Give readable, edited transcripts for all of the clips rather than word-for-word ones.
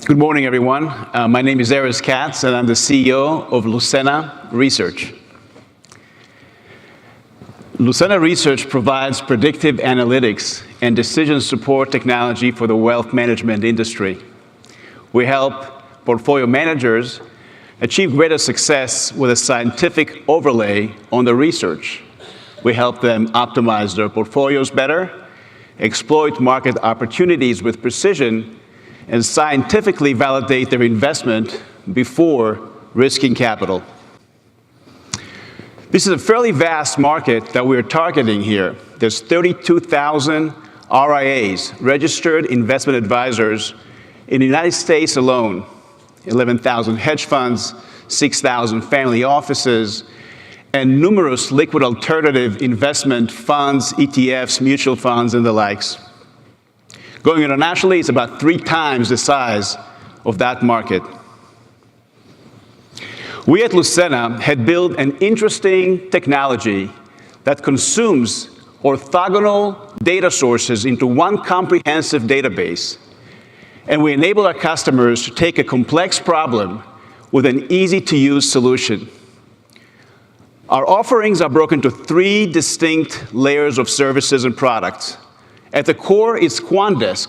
Good morning, everyone. My name is Eris Katz, and I'm the CEO of Lucena Research. Lucena Research provides predictive analytics and decision support technology for the wealth management industry. We help portfolio managers achieve greater success with a scientific overlay on the research. We help them optimize their portfolios better, exploit market opportunities with precision, and scientifically validate their investment before risking capital. This is a fairly vast market that we're targeting here. There's 32,000 RIAs, registered investment advisors, in the United States alone, 11,000 hedge funds, 6,000 family offices, and numerous liquid alternative investment funds, ETFs, mutual funds, and the likes. Going internationally, it's about 3 times the size of that market. We at Lucena had built an interesting technology that consumes orthogonal data sources into one comprehensive database. And we enable our customers to take a complex problem with an easy-to-use solution. Our offerings are broken into 3 distinct layers of services and products. At the core is QuantDesk.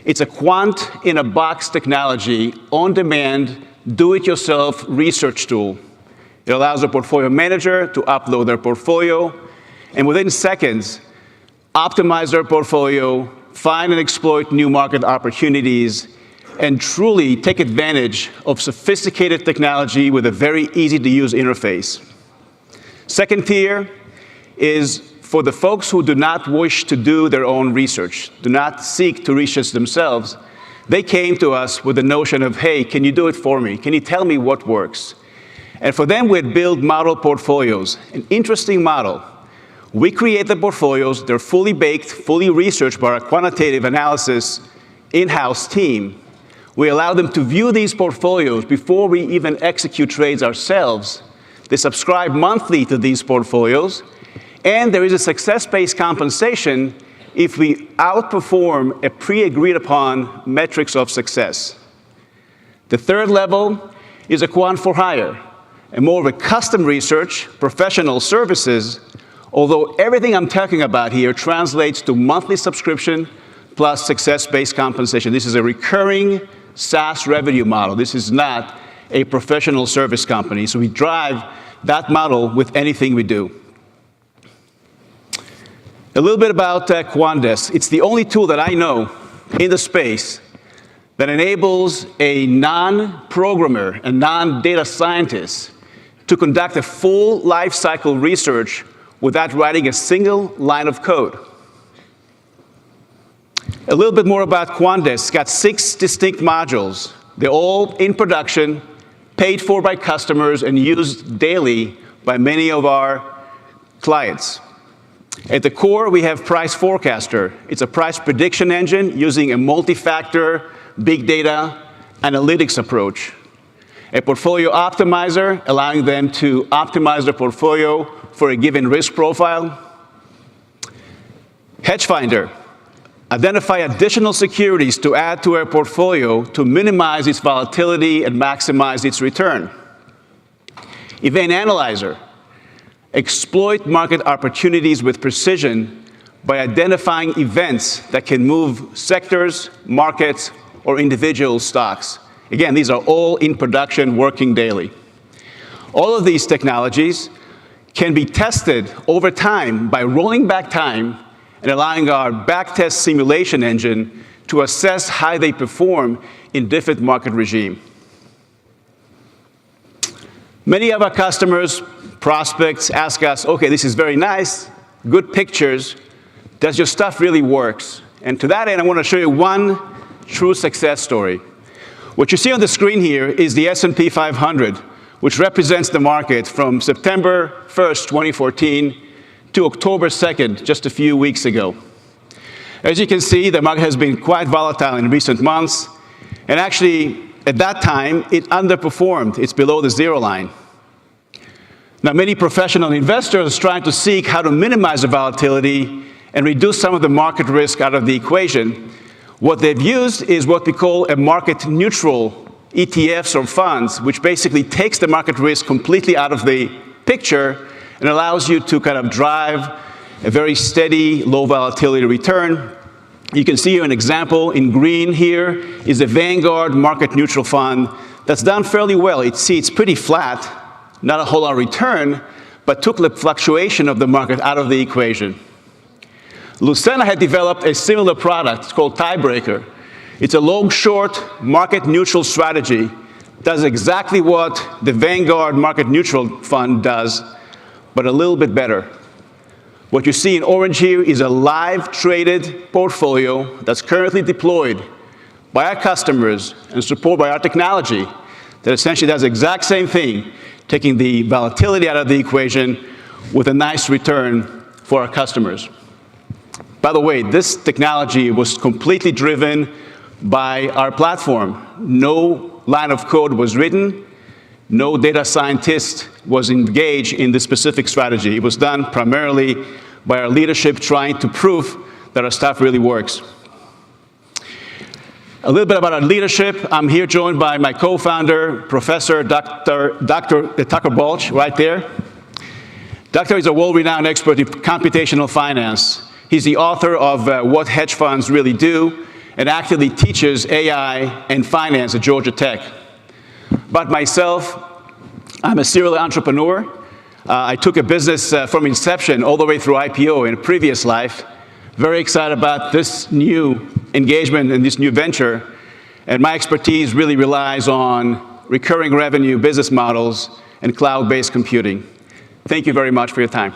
It's a quant-in-a-box technology, on-demand, do-it-yourself research tool. It allows a portfolio manager to upload their portfolio and within seconds optimize their portfolio, find and exploit new market opportunities, and truly take advantage of sophisticated technology with a very easy-to-use interface. Second tier is for the folks who do not wish to do their own research, do not seek to research themselves. They came to us with the notion of, hey, can you do it for me? Can you tell me what works? And for them, we'd build model portfolios, an interesting model. We create the portfolios. They're fully baked, fully researched by our quantitative analysis in-house team. We allow them to view these portfolios before we even execute trades ourselves. They subscribe monthly to these portfolios, and there is a success-based compensation if we outperform a pre-agreed upon metrics of success. The third level is a quant for hire, and more of a custom research, professional services, although everything I'm talking about here translates to monthly subscription plus success-based compensation. This is a recurring SaaS revenue model. This is not a professional service company, so we drive that model with anything we do. A little bit about QuantDesk. It's the only tool that I know in the space that enables a non-programmer, a non-data scientist, to conduct a full life cycle research without writing a single line of code. A little bit more about QuantDesk. It's got 6 distinct modules. They're all in production, paid for by customers, and used daily by many of our clients. At the core, we have Price Forecaster. It's a price prediction engine using a multi-factor big data analytics approach. A portfolio optimizer, allowing them to optimize their portfolio for a given risk profile. Hedge Finder, identify additional securities to add to our portfolio to minimize its volatility and maximize its return. Event Analyzer, exploit market opportunities with precision by identifying events that can move sectors, markets, or individual stocks. Again, these are all in production, working daily. All of these technologies can be tested over time by rolling back time and allowing our backtest simulation engine to assess how they perform in different market regimes. Many of our customers, prospects ask us, okay, this is very nice, good pictures, does your stuff really works? And to that end, I want to show you one true success story. What you see on the screen here is the S&P 500, which represents the market from September 1st, 2014 to October 2nd, just a few weeks ago. As you can see, the market has been quite volatile in recent months, and actually, at that time, it underperformed. It's below the zero line. Now, many professional investors are trying to seek how to minimize the volatility and reduce some of the market risk out of the equation. What they've used is what we call a market-neutral ETFs or funds, which basically takes the market risk completely out of the picture and allows you to kind of drive a very steady, low volatility return. You can see here an example in green here is a Vanguard market-neutral fund that's done fairly well. It's pretty flat, not a whole lot of return, but took the fluctuation of the market out of the equation. Lucena had developed a similar product. It's called Tiebreaker. It's a long-short, market-neutral strategy. Does exactly what the Vanguard market-neutral fund does, but a little bit better. What you see in orange here is a live traded portfolio that's currently deployed by our customers and supported by our technology that essentially does the exact same thing, taking the volatility out of the equation with a nice return for our customers. By the way, this technology was completely driven by our platform. No line of code was written. No data scientist was engaged in this specific strategy. It was done primarily by our leadership trying to prove that our stuff really works. A little bit about our leadership. I'm here joined by my co-founder, Professor Dr. Tucker Balch, right there. Dr. is a world-renowned expert in computational finance. He's the author of What Hedge Funds Really Do, and actively teaches AI and finance at Georgia Tech. About myself, I'm a serial entrepreneur. I took a business from inception all the way through IPO in a previous life. Very excited about this new engagement and this new venture. And my expertise really relies on recurring revenue business models and cloud-based computing. Thank you very much for your time.